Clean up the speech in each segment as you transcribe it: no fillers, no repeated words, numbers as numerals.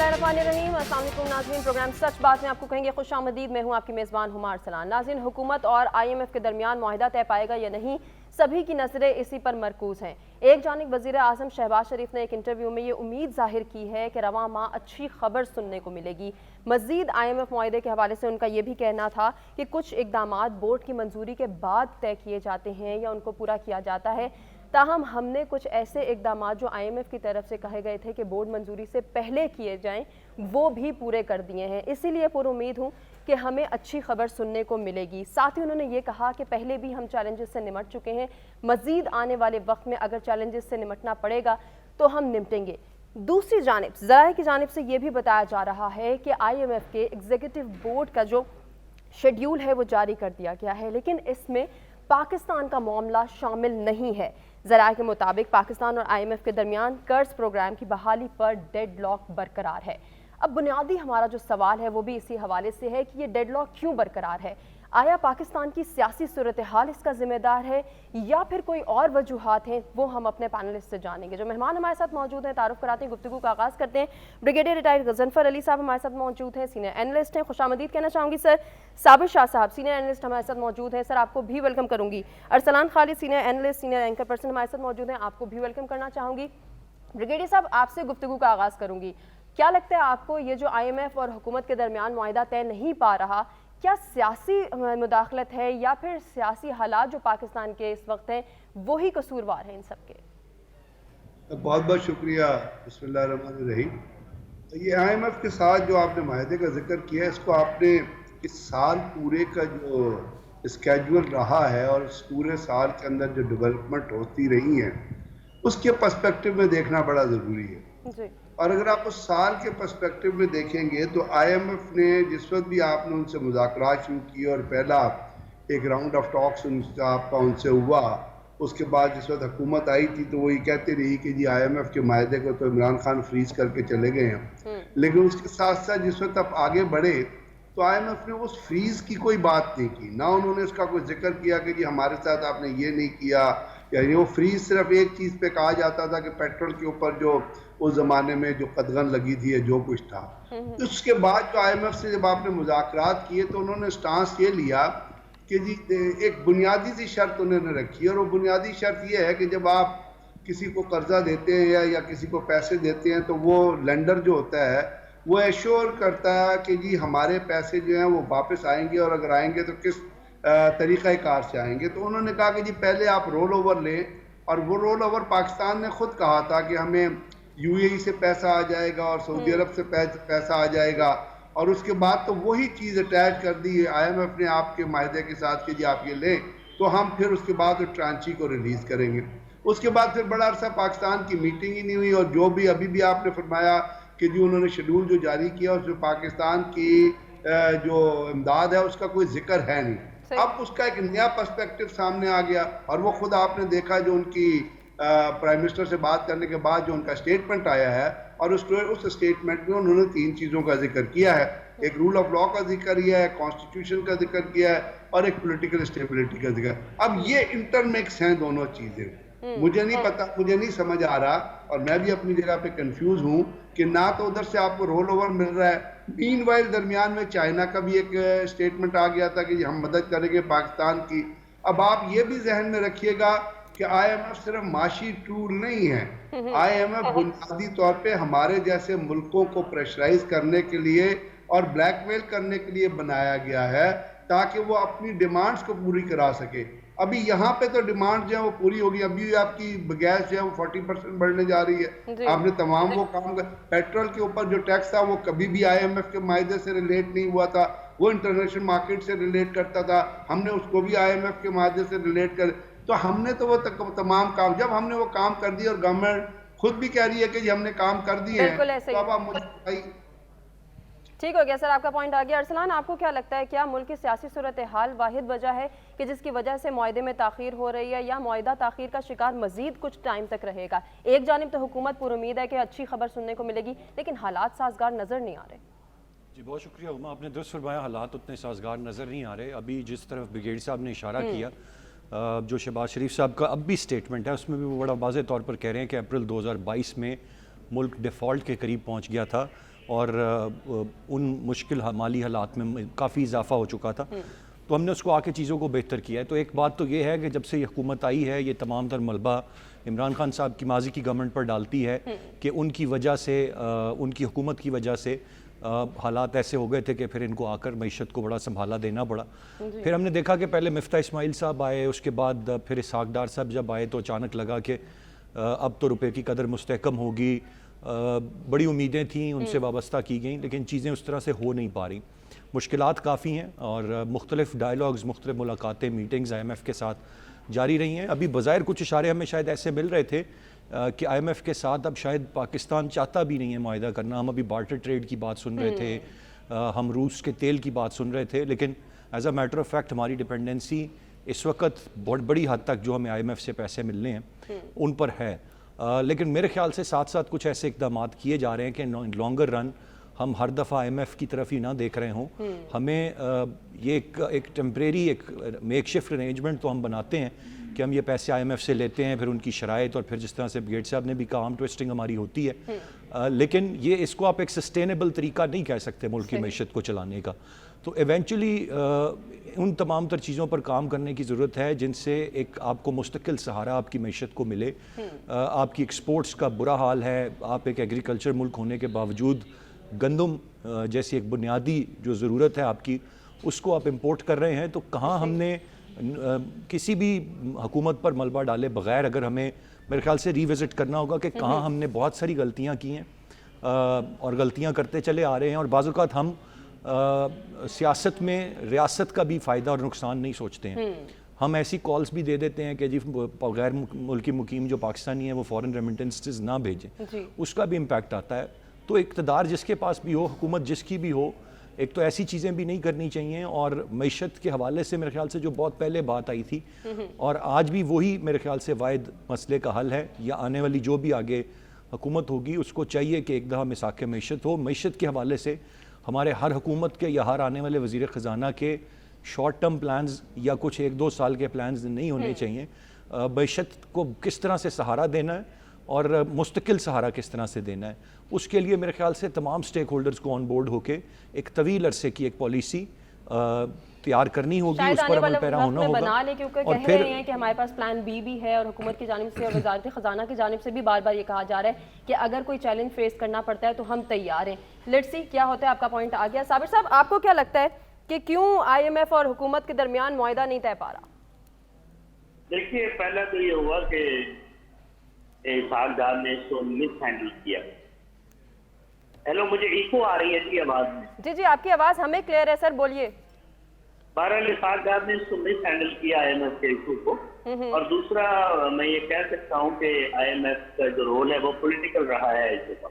बिस्मिल्लाहिर्रहमानिर्रहीम। अस्सलाम वालेकुम नाज़रीन, प्रोग्राम सच बात में आपको कहेंगे खुशामदीद। मैं हूँ आपकी मेज़बान हुमा अरसलान। नाज़रीन, हुकूमत और IMF के दरमियान मुआहिदा तय पाएगा या नहीं, सभी की नज़रें इसी पर मरकूज़ हैं। एक जानिब वज़ीर आज़म शहबाज शरीफ ने एक इंटरव्यू में ये उम्मीद ज़ाहिर की है कि रवां माह अच्छी खबर सुनने को मिलेगी। मज़ीद IMF मुआहिदे के हवाले से उनका ये भी कहना था कि कुछ इक़दामात बोर्ड की मंजूरी के बाद तय किए जाते हैं या उनको पूरा किया जाता है। ताहम हमने कुछ ऐसे इक़दामात जो IMF की तरफ से कहे गए थे कि बोर्ड मंजूरी से पहले किए जाएं, वो भी पूरे कर दिए हैं। इसीलिए पुरुम्मीद हूँ कि हमें अच्छी खबर सुनने को मिलेगी। साथ ही उन्होंने ये कहा कि पहले भी हम चैलेंजेस से निमट चुके हैं, मज़ीद आने वाले वक्त में अगर चैलेंजेस से निमटना पड़ेगा तो हम निपटेंगे। दूसरी जानिब ज़राए की जानिब से ये भी बताया जा रहा है कि IMF के एग्जीक्यूटिव बोर्ड का जो शेड्यूल है वो जारी कर दिया गया है, लेकिन इसमें पाकिस्तान का मामला शामिल नहीं है। ज़राए के मुताबिक पाकिस्तान और IMF के दरमियान कर्ज प्रोग्राम की बहाली पर डेडलॉक बरकरार है। अब बुनियादी हमारा जो सवाल है वो भी इसी हवाले से है कि ये डेडलॉक क्यों बरकरार है। आया पाकिस्तान की सियासी सूरत हाल इसका जिम्मेदार है या फिर कोई और वजूहात हैं, वो हम अपने पैनलिस्ट से जानेंगे। जो मेहमान हमारे साथ मौजूद हैं, तारुफ कराते हैं, गुफ्तगू का आगाज़ करते हैं। ब्रिगेडियर रिटायर्ड गजनफर अली साहब हमारे साथ मौजूद हैं, सीनियर एनालिस्ट हैं, खुशामदीद कहना चाहूँगी सर। साबिर शाह साहब सीनियर एनालिस्ट हमारे साथ मौजूद हैं, सर आपको भी वेलकम करूँगी। Arsalan Khalid senior analyst, senior anchor person हमारे साथ मौजूद हैं, आपको भी वेलकम करना चाहूँगी। ब्रिगेडियर साहब, आपसे गुफ्तगू का आगाज़ करूँगी। क्या लगता है आपको, ये जो IMF और हुकूमत के दरमियान मुआहिदा तय नहीं पा रहा, क्या सियासी मुदाखलत है या फिर सियासी हालात जो पाकिस्तान के इस वक्त हैं वही कसूरवार हैं इन सब के? बहुत बहुत शुक्रिया। बिस्मिल्लाहिर्रहमानिर्रहीम। ये IMF के साथ जो आपने मुआहिदे का जिक्र किया, इसको आपने इस साल पूरे का जो स्केड्यूल रहा है और इस पूरे साल के अंदर जो डेवलपमेंट होती रही हैं उसके पर्सपेक्टिव में देखना बड़ा ज़रूरी है जी। और अगर आप उस साल के पर्सपेक्टिव में देखेंगे तो IMF ने जिस वक्त भी आपने उनसे मुज़ाकरात शुरू किए और पहला एक राउंड ऑफ टॉक्स आपका उनसे हुआ, उसके बाद जिस वक्त हुकूमत आई थी तो वो ये कहती रही कि जी IMF के माहदे को तो इमरान खान फ्रीज करके चले गए हैं, लेकिन उसके साथ साथ जिस वक्त आप आगे बढ़े तो IMF ने उस फ्रीज की कोई बात नहीं की, ना उन्होंने इसका कोई जिक्र किया कि जी हमारे साथ आपने ये नहीं किया। यानी वो फ्रीज सिर्फ एक चीज़ पे कहा जाता था कि पेट्रोल के ऊपर जो उस ज़माने में जो कदगन लगी थी जो कुछ था। उसके बाद जो IMF से जब आपने मुज़ाकरात किए तो उन्होंने स्टांस ये लिया कि जी एक बुनियादी सी शर्त उन्होंने रखी, और वो बुनियादी शर्त ये है कि जब आप किसी को कर्जा देते हैं या किसी को पैसे देते हैं तो वो लेंडर जो होता है वो एश्योर करता है कि जी हमारे पैसे जो हैं वो वापस आएंगे, और अगर आएंगे तो किस तरीक़ा कार से आएंगे। तो उन्होंने कहा कि जी पहले आप रोल ओवर लें, और वो रोल ओवर पाकिस्तान ने खुद कहा था कि हमें UAE से पैसा आ जाएगा और सऊदी अरब से पैसा आ जाएगा, और उसके बाद तो वही चीज़ अटैच कर दी है IMF ने आपके माहदे के साथ कि जी आप ये लें तो हम फिर उसके बाद ट्रांची को रिलीज़ करेंगे। उसके बाद फिर बड़ा अरसा पाकिस्तान की मीटिंग ही नहीं हुई, और जो भी अभी भी आपने फरमाया कि जी उन्होंने शेड्यूल जो जारी किया उसमें पाकिस्तान की जो इमदाद है उसका कोई जिक्र है नहीं। अब उसका एक नया पर्सपेक्टिव सामने आ गया, और वो खुद आपने देखा जो उनकी प्राइम मिनिस्टर से बात करने के बाद जो उनका स्टेटमेंट आया है, और उस स्टेटमेंट में उन्होंने 3 चीज़ों का जिक्र किया है। एक रूल ऑफ लॉ का जिक्र किया है, कॉन्स्टिट्यूशन का जिक्र किया है, और एक पॉलिटिकल स्टेबिलिटी का जिक्र। अब ये इंटरमिक्स हैं दोनों चीज़ें। मुझे नहीं पता, मुझे नहीं समझ आ रहा, और मैं भी अपनी जगह पे कंफ्यूज हूँ कि ना तो उधर से आपको रोल ओवर मिल रहा है, मीनवाइल दरमियान में चाइना का भी एक स्टेटमेंट आ गया था कि हम मदद करेंगे पाकिस्तान की। अब आप ये भी जहन में रखिएगा कि IMF सिर्फ माशी टूल नहीं है। IMF बुनियादी तौर पे हमारे जैसे मुल्कों को प्रेशराइज करने के लिए और ब्लैकमेल करने के लिए बनाया गया है ताकि वो अपनी डिमांड्स को पूरी करा सके। अभी यहाँ पे तो डिमांड जो है वो पूरी होगी, अभी आपकी गैस जो है वो 40% बढ़ने जा रही है। आपने तमाम वो काम पेट्रोल के ऊपर जो टैक्स था वो कभी भी IMF के मायदे से रिलेट नहीं हुआ था, वो इंटरनेशनल मार्केट से रिलेट करता था। हमने उसको भी IMF के मायदे से रिलेट कर, तो हमने तो वो तमाम काम, जब हमने वो काम कर दिए और गवर्नमेंट खुद भी कह रही है कि हमने काम कर दिए हैं, तो अब आप मुझे ठीक हो गया सर, आपका पॉइंट आ गया। अरसलान, आपको क्या लगता है, क्या मुल्क की सियासी सूरत हाल वाहिद वजह है कि जिसकी वजह से मुआहिदे में ताख़ीर हो रही है, या मुआहिदा ताख़ीर का शिकार मजीद कुछ टाइम तक रहेगा? एक जानिब तो हुकूमत पुरुम्मीद है कि अच्छी खबर सुनने को मिलेगी, लेकिन हालात साजगार नज़र नहीं आ रहे। जी बहुत शुक्रिया उमा, आपने दुरुस्त फरमाया, हालात उतने साजगार नज़र नहीं आ रहे। अभी जिस तरफ ब्रिगेडियर साहब ने इशारा किया, जो शहबाज शरीफ साहब का अब भी स्टेटमेंट है उसमें भी वो बड़ा वाज़ेह तौर पर कह रहे हैं कि अप्रैल 2022 में मुल्क डिफ़ॉल्ट के करीब पहुँच गया था, اور ان مشکل مالی حالات میں کافی اضافہ ہو چکا تھا، تو ہم نے اس کو آ کے چیزوں کو بہتر کیا ہے۔ تو ایک بات تو یہ ہے کہ جب سے یہ حکومت آئی ہے، یہ تمام تر ملبہ عمران خان صاحب کی ماضی کی گورنمنٹ پر ڈالتی ہے کہ ان کی وجہ سے، ان کی حکومت کی وجہ سے حالات ایسے ہو گئے تھے کہ پھر ان کو آ کر معیشت کو بڑا سنبھالا دینا پڑا۔ پھر ہم نے دیکھا کہ پہلے مفتاح اسماعیل صاحب آئے، اس کے بعد پھر اسحاق ڈار صاحب جب آئے تو اچانک لگا کہ اب تو روپے کی قدر مستحکم ہوگی، بڑی امیدیں تھیں ان سے وابستہ کی گئیں، لیکن چیزیں اس طرح سے ہو نہیں پا رہی، مشکلات کافی ہیں، اور مختلف ڈائیلاگز، مختلف ملاقاتیں، میٹنگز آئی ایم ایف کے ساتھ جاری رہی ہیں۔ ابھی بظاہر کچھ اشارے ہمیں شاید ایسے مل رہے تھے کہ آئی ایم ایف کے ساتھ اب شاید پاکستان چاہتا بھی نہیں ہے معاہدہ کرنا۔ ہم ابھی بارٹر ٹریڈ کی بات سن رہے تھے، ہم روس کے تیل کی بات سن رہے تھے، لیکن as a matter of fact ہماری ڈپینڈنسی اس وقت بہت بڑی حد تک جو ہمیں آئی ایم ایف سے پیسے ملنے ہیں ان پر ہے۔ لیکن میرے خیال سے ساتھ ساتھ کچھ ایسے اقدامات کیے جا رہے ہیں کہ لانگر رن ہم ہر دفعہ آئی ایم ایف کی طرف ہی نہ دیکھ رہے ہوں، ہمیں یہ ایک ٹیمپریری، ایک میک شفٹ ارینجمنٹ تو ہم بناتے ہیں کہ ہم یہ پیسے آئی ایم ایف سے لیتے ہیں، پھر ان کی شرائط، اور پھر جس طرح سے گیٹ صاحب نے بھی کہا آرم ٹویسٹنگ ہماری ہوتی ہے، لیکن یہ اس کو آپ ایک سسٹینیبل طریقہ نہیں کہہ سکتے ملک کی معیشت کو چلانے کا۔ تو ایونچولی ان تمام تر چیزوں پر کام کرنے کی ضرورت ہے جن سے ایک آپ کو مستقل سہارا آپ کی معیشت کو ملے۔ آپ کی ایکسپورٹس کا برا حال ہے، آپ ایک ایگریکلچر ملک ہونے کے باوجود گندم جیسی ایک بنیادی جو ضرورت ہے آپ کی، اس کو آپ امپورٹ کر رہے ہیں۔ تو کہاں ہم نے کسی بھی حکومت پر ملبہ ڈالے بغیر اگر ہمیں میرے خیال سے ری وزٹ کرنا ہوگا کہ کہاں ہم نے بہت ساری غلطیاں کی ہیں اور غلطیاں کرتے چلے آ رہے ہیں، اور بعض اوقات ہم سیاست میں ریاست کا بھی فائدہ اور نقصان نہیں سوچتے ہیں۔ ہم ایسی کالز بھی دے دیتے ہیں کہ جی غیر ملکی مقیم جو پاکستانی ہیں وہ فورن ریمیٹنسز نہ بھیجیں، اس کا بھی امپیکٹ آتا ہے۔ تو اقتدار جس کے پاس بھی ہو، حکومت جس کی بھی ہو، ایک تو ایسی چیزیں بھی نہیں کرنی چاہیے، اور معیشت کے حوالے سے میرے خیال سے جو بہت پہلے بات آئی تھی اور آج بھی وہی میرے خیال سے واحد مسئلے کا حل ہے، یا آنے والی جو بھی آگے حکومت ہوگی اس کو چاہیے کہ ایک دفعہ مساق معیشت ہو۔ معیشت کے حوالے سے ہمارے ہر حکومت کے یا ہر آنے والے وزیر خزانہ کے شارٹ ٹرم پلانز یا کچھ 1-2 سال کے پلانز نہیں ہونے چاہیے۔ معیشت کو کس طرح سے سہارا دینا ہے اور مستقل سہارا کس طرح سے دینا ہے، اس کے لیے میرے خیال سے تمام سٹیک ہولڈرز کو آن بورڈ ہو کے ایک طویل عرصے کی ایک پالیسی تیار کرنی ہوگی، اس پر عمل پیرا ہونا ہوگا۔ بنا لے، کیونکہ کہہ رہے ہیں کہ ہمارے پاس پلان بی بھی ہے، اور حکومت کی جانب سے اور وزارت خزانہ کی جانب سے بھی بار بار یہ کہا جا رہا ہے کہ اگر کوئی چیلنج فیس کرنا پڑتا ہے تو ہم تیار ہیں۔ لیٹس سی کیا ہوتا ہے۔ آپ کا پوائنٹ آ گیا۔ صابر صاحب، آپ کو کیا لگتا ہے کہ کیوں آئی ایم ایف اور حکومت کے درمیان معاہدہ نہیں طے پا رہا؟ دیکھیے، پہلا تو یہ ہوا کہ اسحاق ڈار نے اس کو مس ہینڈل کیا۔ ہیلو، مجھے ایکو آ رہی ہے جی آواز میں؟ جی جی، آپ کی آواز ہمیں کلیئر ہے سر، بولیے۔ بہرحال اسحاق ڈار نے اس کو مس ہینڈل کیا آئی ایم ایف کے ایشو کو، اور دوسرا میں یہ کہہ سکتا ہوں کہ آئی ایم ایف کا جو رول ہے وہ پولیٹیکل رہا ہے اس جگہ،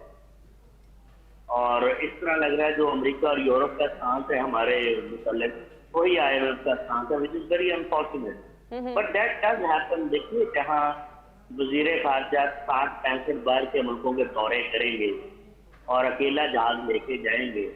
اور اس طرح لگ رہا ہے جو امریکہ اور یورپ کا سانس ہے ہمارے متعلق، وہی آئی ایم ایف کا سانس ہے، which is very unfortunate, but that does happen. دیکھیے، جہاں وزیر خارجہ 60-65 بار کے ملکوں کے دورے کریں گے اور اکیلا جہاز لے کے جائیں گے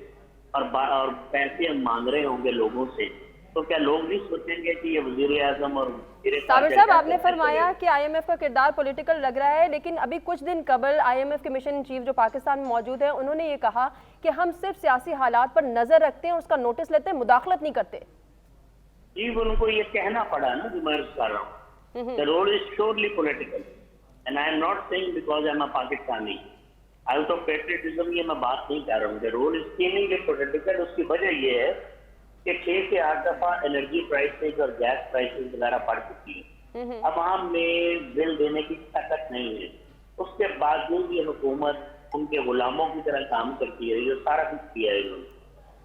اور پیسے مانگ رہے ہوں گے لوگوں سے، تو کیا لوگ بھی سوچیں گے کہ یہ وزیر اعظم اور وزیر صابر صاحب، آپ نے فرمایا کہ آئی ایم ایف کا کردار پولیٹیکل لگ رہا ہے، لیکن ابھی کچھ دن قبل آئی ایم ایف کے مشن ان چیف جو پاکستان میں موجود ہے، انہوں نے یہ کہا کہ ہم صرف سیاسی حالات پر نظر رکھتے ہیں، اس کا نوٹس لیتے ہیں، مداخلت نہیں کرتے۔ جی، ان کو یہ کہنا پڑا نا جو میں عرض کر رہا ہوں، the role is surely political and I am not saying because I am a Pakistani out of patriotism یہ میں بات نہیں کر رہا ہوں، the role is seemingly political۔ اس کی وجہ یہ ہے کہ 6 سے 8 دفعہ انرجی پرائسز اور گیس پرائسز وغیرہ بڑھ چکی ہیں، عوام میں بل دینے کی طاقت نہیں ہے، اس کے باوجود یہ حکومت ان کے غلاموں کی طرح کام کرتی ہے، یہ سارا کچھ کیا ہے انہوں نے،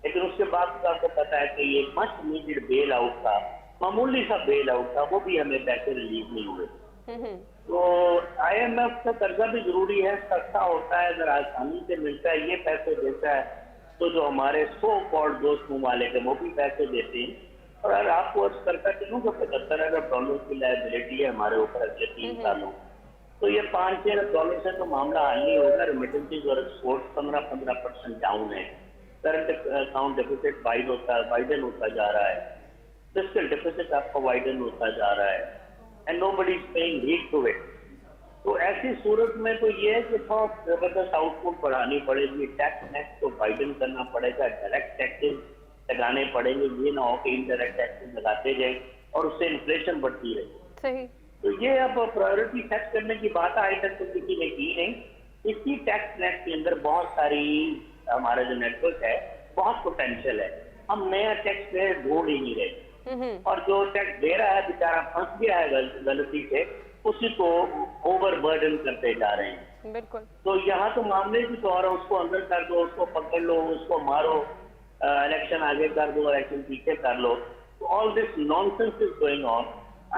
لیکن اس کے بعد آپ کو پتا ہے کہ یہ مچ نیڈڈ بیل آؤٹ تھا، معمولی سا بیل آؤٹ تھا، وہ بھی ہمیں پیسے ریلیز نہیں ہوئے۔ تو آئی ایم ایف کا قرضہ بھی ضروری ہے، سستا ہوتا ہے، اگر آسانی سے ملتا ہے، یہ پیسے دیتا ہے، تو جو ہمارے سو کالڈ دوست ممالک ہیں وہ بھی پیسے دیتے ہیں۔ اور اگر آپ کو عرض کرتا چلوں کہ $75 ارب کی لائبلٹی ہے ہمارے اوپر اگلے 3 سالوں، تو یہ $5-6 ارب سے تو معاملہ حل نہیں ہوگا۔ ریمیٹنسز اور ایکسپورٹ 15% ڈاؤن ہے، کرنٹ اکاؤنٹ ڈیفیسٹ وائڈن ہوتا جا رہا ہے، فسکل ڈیفیسٹ آپ کا وائڈن ہوتا جا رہا ہے، and nobody is paying heed to it. تو ایسی صورت میں تو یہ ہے کہ بہت زبردست آؤٹ پٹ بڑھانی پڑے گی, ٹیکس نیکس کو وائڈن کرنا پڑے گا, ڈائریکٹ ٹیکسز لگانے پڑیں گے, یہ نہ ہو کہ انڈائریکٹ ٹیکسز لگاتے جائیں اور اس سے انفلیشن بڑھتی رہے. صحیح. تو یہ اب پرائیورٹی سیٹ کرنے کی بات آج تک تو کسی نے کی نہیں. اسی ٹیکس نیٹ کے اندر بہت ساری ہمارا جو نیٹ ورک ہے بہت پوٹینشیل ہے. ہم نیا ٹیکس پہ ڈھونڈ ہی نہیں رہے, اور جو ٹیکس دے رہا ہے بیچارہ پھنس گیا ہے غلطی سے, اسی کو اوور برڈن کرتے جا رہے ہیں. بالکل. تو یہاں تو معاملے کی طور ہے, اس کو اندر کر دو, اس کو پکڑ لو, اس کو مارو, الیکشن آگے کر دو, الیکشن پیچھے کر لو. All this nonsense is going on.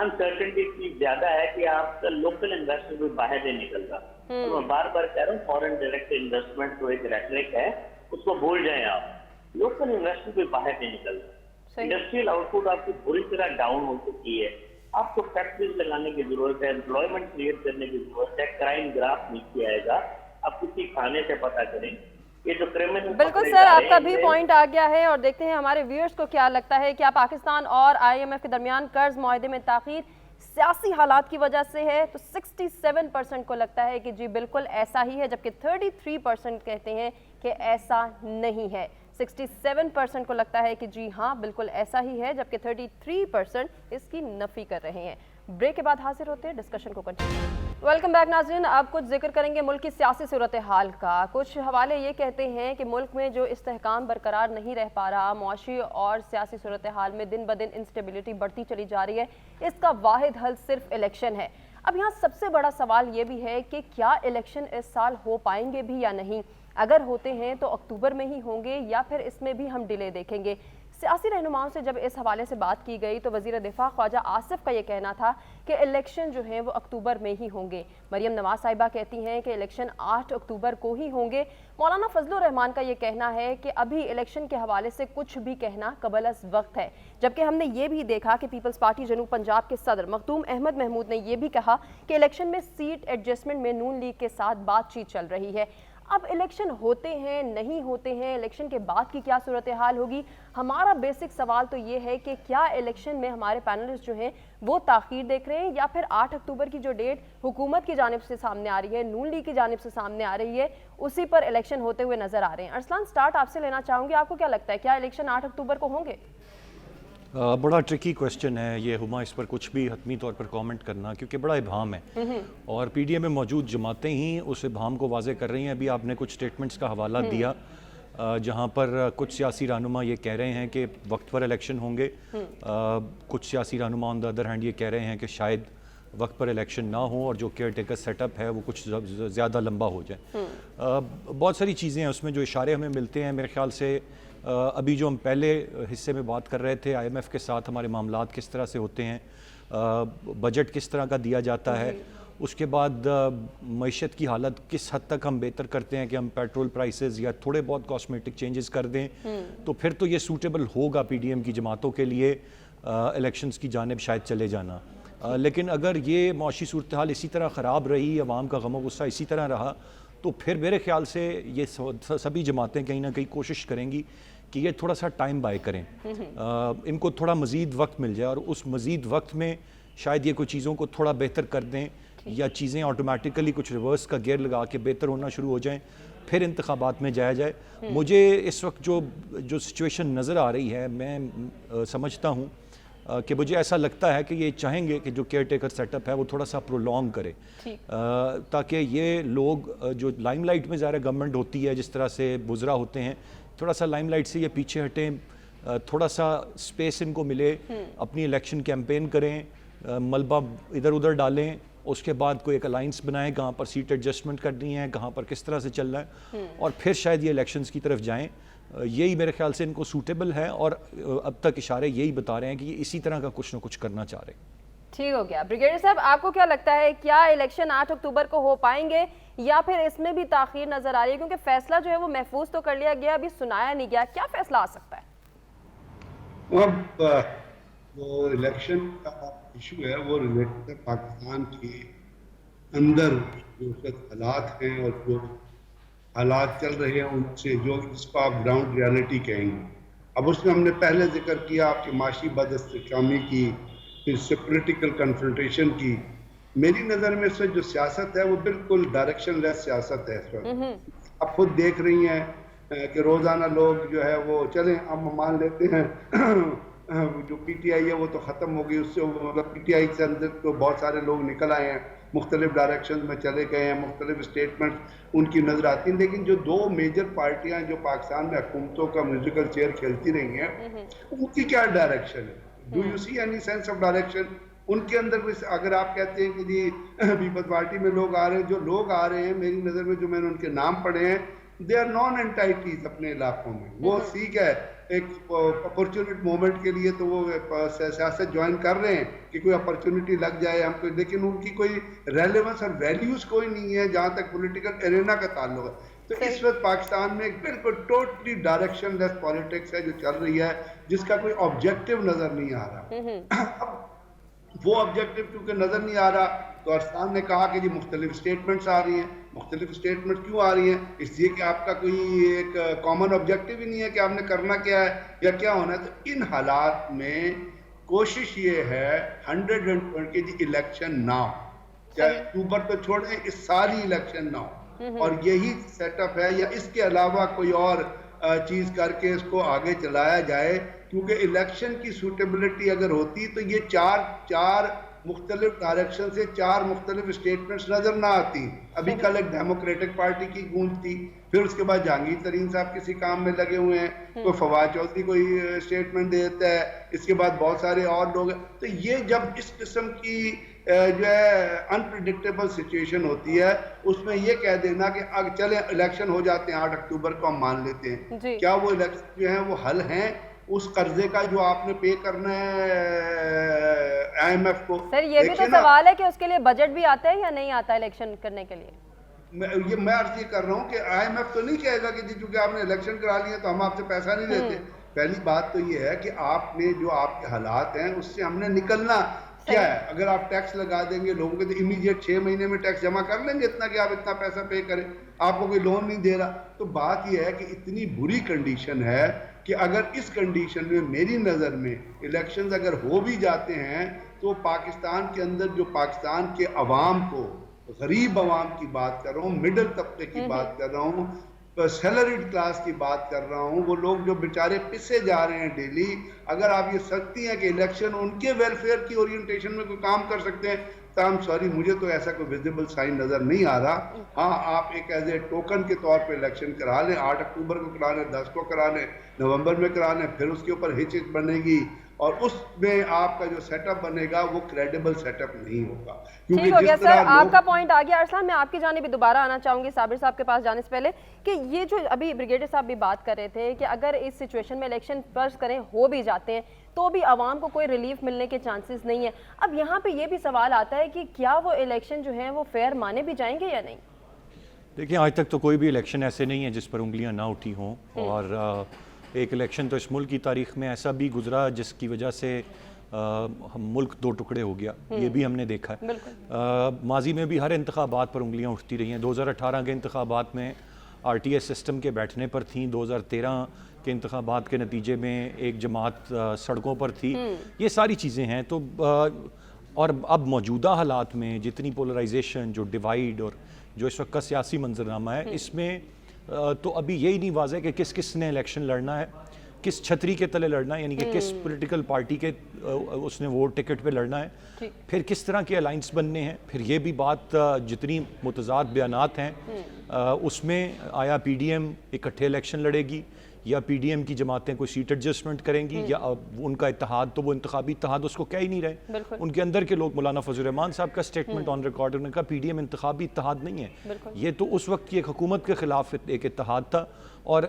Uncertainty اتنی زیادہ ہے کہ آپ کا لوکل انویسٹر بھی باہر نہیں نکل رہا. میں بار بار کہہ رہا ہوں, فورن ڈائریکٹ انویسٹمنٹ تو ایک ریٹرک ہے, اس کو بھول جائیں آپ. لوکل انویسٹر بھی باہر نہیں نکل رہا. انڈسٹریل آؤٹ پٹ آپ کی بری طرح ڈاؤن ہو چکی ہے. آپ کو فیکٹریز لگانے کی ضرورت ہے, امپلائمنٹ کریٹ کرنے کی ضرورت ہے. کرائم گراف نیچے آئے گا. آپ کسی کھانے سے پتہ کریں یہ جو کرمنل. بالکل سر, آپ کا بھی پوائنٹ آ گیا ہے, اور دیکھتے ہیں ہمارے ویورز کو کیا لگتا ہے. کیا پاکستان اور IMF کے درمیان قرض معاہدے میں تاخیر سیاسی حالات کی وجہ سے ہے؟ تو 67% کو لگتا ہے کہ جی بالکل ایسا ہی ہے, جبکہ 33% کہتے ہیں کہ ایسا نہیں ہے. 67% کو لگتا ہے کہ جی ہاں بالکل ایسا ہی ہے, جبکہ 33% اس کی نفی کر رہے ہیں. بریک کے بعد حاضر ہوتے ہیں, ڈسکشن کو کنٹینیو. ویلکم بیک ناظرین. اب کچھ ذکر کریں گے ملک کی سیاسی صورتحال کا. کچھ حوالے یہ کہتے ہیں کہ ملک میں جو استحکام برقرار نہیں رہ پا رہا, معاشی اور سیاسی صورتحال میں دن بدن انسٹیبلٹی بڑھتی چلی جا رہی ہے, اس کا واحد حل صرف الیکشن ہے. اب یہاں سب سے بڑا سوال یہ بھی ہے کہ کیا الیکشن اس سال ہو پائیں گے بھی یا نہیں؟ اگر ہوتے ہیں تو اکتوبر میں ہی ہوں گے یا پھر اس میں بھی ہم ڈیلے دیکھیں گے؟ سیاسی رہنماؤں سے جب اس حوالے سے بات کی گئی تو وزیر دفاع خواجہ آصف کا یہ کہنا تھا کہ الیکشن جو ہیں وہ اکتوبر میں ہی ہوں گے. مریم نواز صاحبہ کہتی ہیں کہ الیکشن 8 اکتوبر کو ہی ہوں گے. مولانا فضل الرحمان کا یہ کہنا ہے کہ ابھی الیکشن کے حوالے سے کچھ بھی کہنا قبل از وقت ہے. جبکہ ہم نے یہ بھی دیکھا کہ پیپلز پارٹی جنوب پنجاب کے صدر مختوم احمد محمود نے یہ بھی کہا کہ الیکشن میں سیٹ ایڈجسٹمنٹ میں نون لیگ کے ساتھ بات چیت چل رہی ہے. اب الیکشن ہوتے ہیں نہیں ہوتے ہیں, الیکشن کے بعد کی کیا صورتحال ہوگی؟ ہمارا بیسک سوال تو یہ ہے کہ کیا الیکشن میں ہمارے پینلسٹ جو ہیں وہ تاخیر دیکھ رہے ہیں, یا پھر 8 اکتوبر کی جو ڈیٹ حکومت کی جانب سے سامنے آ رہی ہے, نون لیگ کی جانب سے سامنے آ رہی ہے, اسی پر الیکشن ہوتے ہوئے نظر آ رہے ہیں. ارسلان, سٹارٹ آپ سے لینا چاہوں گی. آپ کو کیا لگتا ہے, کیا الیکشن 8 اکتوبر کو ہوں گے؟ بڑا ٹرکی کویسچن ہے یہ ہما, اس پر کچھ بھی حتمی طور پر کامنٹ کرنا کیونکہ بڑا ابہام ہے, اور پی ڈی ایم میں موجود جماعتیں ہی اس ابہام کو واضح کر رہی ہیں. ابھی آپ نے کچھ سٹیٹمنٹس کا حوالہ دیا جہاں پر کچھ سیاسی رہنما یہ کہہ رہے ہیں کہ وقت پر الیکشن ہوں گے, کچھ سیاسی رہنما آن دا ادر ہینڈ یہ کہہ رہے ہیں کہ شاید وقت پر الیکشن نہ ہو اور جو کیئر ٹیکر سیٹ اپ ہے وہ کچھ زیادہ لمبا ہو جائے. بہت ساری چیزیں ہیں اس میں جو اشارے ہمیں ملتے ہیں. میرے خیال سے ابھی جو ہم پہلے حصے میں بات کر رہے تھے IMF کے ساتھ ہمارے معاملات کس طرح سے ہوتے ہیں, بجٹ کس طرح کا دیا جاتا ہے, اس کے بعد معیشت کی حالت کس حد تک ہم بہتر کرتے ہیں کہ ہم پیٹرول پرائسز یا تھوڑے بہت کاسمیٹک چینجز کر دیں, تو پھر تو یہ سوٹیبل ہوگا پی ڈی ایم کی جماعتوں کے لیے الیکشنز کی جانب شاید چلے جانا. لیکن اگر یہ معاشی صورتحال اسی طرح خراب رہی, عوام کا غم و غصہ اسی طرح رہا, تو پھر میرے خیال سے یہ سبھی جماعتیں کہیں نہ کہیں کوشش کریں گی کہ یہ تھوڑا سا ٹائم بائی کریں, ان کو تھوڑا مزید وقت مل جائے, اور اس مزید وقت میں شاید یہ کوئی چیزوں کو تھوڑا بہتر کر دیں, یا چیزیں آٹومیٹیکلی کچھ ریورس کا گیئر لگا کے بہتر ہونا شروع ہو جائیں, پھر انتخابات میں جایا جائے. مجھے اس وقت جو سچویشن نظر آ رہی ہے, میں سمجھتا ہوں کہ مجھے ایسا لگتا ہے کہ یہ چاہیں گے کہ جو کیئر ٹیکر سیٹ اپ ہے وہ تھوڑا سا پرولونگ کرے, تاکہ یہ لوگ جو لائم لائٹ میں ظاہر گورنمنٹ ہوتی ہے, جس طرح سے وزراء ہوتے ہیں, تھوڑا سا لائم لائٹ سے یہ پیچھے ہٹیں, تھوڑا سا سپیس ان کو ملے, اپنی الیکشن کیمپین کریں, ملبہ ادھر ادھر ڈالیں, اس کے بعد کوئی ایک الائنس بنائیں کہاں پر سیٹ ایڈجسٹمنٹ کرنی ہے, کہاں پر کس طرح سے چل رہا ہے, اور پھر شاید یہ الیکشنز کی طرف جائیں. یہی میرے خیال سے ان کو سوٹیبل ہے, اور اب تک اشارے یہی بتا رہے ہیں کہ یہ اسی طرح کا کچھ نہ کچھ کرنا چاہ رہے ہیں. ٹھیک ہو گیا. بریگیڈیئر صاحب, آپ کو کیا لگتا ہے, کیا الیکشن 8 اکتوبر کو ہو پائیں گے یا پھر اس میں بھی تاخیر نظر آ رہی ہے؟ کیونکہ فیصلہ جو ہے وہ محفوظ تو کر لیا گیا, ابھی سنایا نہیں گیا, کیا فیصلہ آ سکتا ہے؟ اب وہ الیکشن کا ایشو ہے وہ ریلیٹڈ ہے پاکستان کے اندر جو حالات ہیں اور جو حالات چل رہے ہیں ان سے, جو اس کو آپ گراؤنڈ ریالٹی کہیں گے. اب اس میں ہم نے پہلے ذکر کیا آپ کی معاشی بد استحکامی کی, پھر سے پولیٹیکل کنفرنٹیشن کی, मेरी नज़र में इस वक्त जो सियासत है वो बिल्कुल डायरेक्शन लेस सियासत है इस वक्त। आप खुद देख रही हैं कि रोज़ाना लोग जो है वो चलें हम मान लेते हैं जो पीटीआई है वो तो ख़त्म हो गई, उससे मतलब पीटीआई के अंदर तो बहुत सारे लोग निकल आए हैं, मुख्तलिफ डायरेक्शन में चले गए हैं, मुख्तलिफ स्टेटमेंट्स उनकी नज़र आती हैं। लेकिन जो दो मेजर पार्टियां जो पाकिस्तान में हुकूमतों का म्यूजिकल चेयर खेलती रही हैं, उनकी क्या डायरेक्शन है? Do you see any sense of direction? उनके अंदर अगर आप कहते हैं कि जी पीपल्स पार्टी में लोग आ रहे हैं, जो लोग आ रहे हैं मेरी नज़र में जो मैंने उनके नाम पढ़े हैं, दे आर नॉन एंटाइटीज अपने इलाकों में। वो ठीक है एक अपॉर्चुनिटी मोमेंट के लिए तो वो सियासत ज्वाइन कर रहे हैं कि कोई अपॉर्चुनिटी लग जाए हमको, लेकिन उनकी कोई रेलेवेंस और वैल्यूज कोई नहीं है जहाँ तक पॉलिटिकल एरेना का ताल्लुक है। तो इस वक्त पाकिस्तान में एक बिल्कुल टोटली डायरेक्शन लेस पॉलिटिक्स है जो चल रही है, जिसका कोई ऑब्जेक्टिव नजर नहीं आ रहा। अब वो ऑब्जेक्टिव क्योंकि नजर नहीं आ रहा तो अरसान ने कहा कि जी मुख्तलिफ स्टेटमेंट्स आ रही हैं। मुख्तलिफ स्टेटमेंट क्यों आ रही हैं? इसलिए कि आपका कोई एक कॉमन ऑब्जेक्टिव ही नहीं है कि आपने करना क्या है या क्या होना है। तो इन हालात में कोशिश ये है 120 के जी इलेक्शन ना हो, चाहे अक्टूबर तो छोड़ें, इस साल ही इलेक्शन ना हो, और यही सेटअप है या इसके अलावा कोई और चीज करके इसको आगे चलाया जाए। क्योंकि इलेक्शन की सूटेबिलिटी अगर होती तो ये चार मुख्तलिफ डायरेक्शन से चार मुख्तलिफ स्टेटमेंट्स नजर ना आती। अभी कल एक डेमोक्रेटिक पार्टी की गूंज थी, फिर उसके बाद जहांगीर तरीन साहब किसी काम में लगे हुए हैं, कोई फवाद चौधरी कोई स्टेटमेंट देता है, इसके बाद बहुत सारे और लोग। तो ये जब इस किस्म की जो है अनप्रिडिक्टेबल सिचुएशन होती है, उसमें ये कह देना कि अब चले इलेक्शन हो जाते हैं 8 अक्टूबर को हम मान लेते हैं, क्या वो इलेक्शन जो है वो हल हैं उस कर्जे का जो आपने पे करना है IMF को? सर ये भी तो सवाल है कि उसके लिए बजट भी आता है या नहीं आता इलेक्शन करने के लिए। मैं अर्ज ये कर रहा हूँ कि IMF तो नहीं कहेगा कि जी चूंकि आपने इलेक्शन करा लिए तो हम आपसे पैसा नहीं लेते। पहली बात तो ये है कि आपने जो आपके हालात हैं उससे हमने निकलना क्या है। अगर आप टैक्स लगा देंगे लोगों के तो इमीडिएट 6 महीने में टैक्स जमा कर लेंगे इतना कि आप इतना पैसा पे करें, आपको कोई लोन नहीं दे रहा। तो बात यह है कि इतनी बुरी कंडीशन है कि अगर इस कंडीशन में मेरी नज़र में इलेक्शंस अगर हो भी जाते हैं तो पाकिस्तान के अंदर जो पाकिस्तान के अवाम को, गरीब अवाम की बात कर रहा हूँ, मिडिल तबके की बात कर रहा हूँ, सैलरीड क्लास की बात कर रहा हूँ, वो लोग जो बेचारे पिसे जा रहे हैं डेली, अगर आप ये सकती हैं कि इलेक्शन उनके वेलफेयर की ओरिएंटेशन में कोई काम कर सकते हैं तो आई एम सॉरी, मुझे तो ऐसा कोई विजिबल साइन नजर नहीं आ रहा। हाँ, आप एक एज ए टोकन के तौर पे इलेक्शन करा लें, 8 अक्टूबर को करा लें, 10 को करा लें, नवंबर में करा लें, फिर उसके ऊपर हिच बनेगी और उसमें आपका जो सेटअप बनेगा वो क्रेडिबल सेटअप नहीं होगा। ठीक हो गया सर, आपका पॉइंट आ गया। अरसलान, मैं आपकी जानिब दोबारा आना चाहूंगी साबिर साहब के पास जाने से पहले कि ये जो अभी ब्रिगेडियर साहब भी बात कर रहे थे कि अगर इस सिचुएशन में इलेक्शन फर्ज करें हो भी जाते हैं तो भी आवाम को कोई रिलीफ मिलने के चांसेस नहीं है। अब यहाँ पे ये भी सवाल आता है कि क्या वो इलेक्शन जो है वो फेयर माने भी जाएंगे या नहीं? देखिए, आज तक तो कोई भी इलेक्शन ऐसे नहीं है जिस पर उंगलियां ना उठी हों, और एक इलेक्शन तो इस मुल्क की तारीख में ऐसा भी गुजरा जिसकी वजह से मुल्क 2 टुकड़े हो गया, ये भी हमने देखा है। माजी में भी हर इंतखाबात पर उंगलियां उठती रही हैं। 2018 के इंतखाबात में RTS सिस्टम के बैठने पर थी, 2013 के इंतखाबात के नतीजे में एक जमात सड़कों पर थी। ये सारी चीज़ें हैं। तो और अब मौजूदा हालात में जितनी पोलराइजेशन, जो डिवाइड और जो इस वक्त का सियासी मंजरनामा है, इसमें तो अभी यही नहीं वाज़ेह कि किस किस ने इलेक्शन लड़ना है, किस छतरी के तले लड़ना है, यानी कि किस पॉलिटिकल पार्टी के उसने वोट टिकट पे लड़ना है, फिर किस तरह के अलाइंस बनने हैं। फिर ये भी बात जितनी मुतज़ाद बयानात हैं उसमें आया PDM इकट्ठे इलेक्शन लड़ेगी या PDM की जमातें कोई सीट एडजस्टमेंट करेंगी या उनका इत्तेहाद, तो वो इंतखाबी इत्तेहाद उसको कह ही नहीं रहे। उनके अंदर के लोग, मौलाना फजल रहमान साहब का स्टेटमेंट ऑन रिकॉर्ड, उन्होंने कहा PDM इंतखाबी इत्तेहाद नहीं है, ये तो उस वक्त की एक हुकूमत के खिलाफ एक इत्तेहाद था। और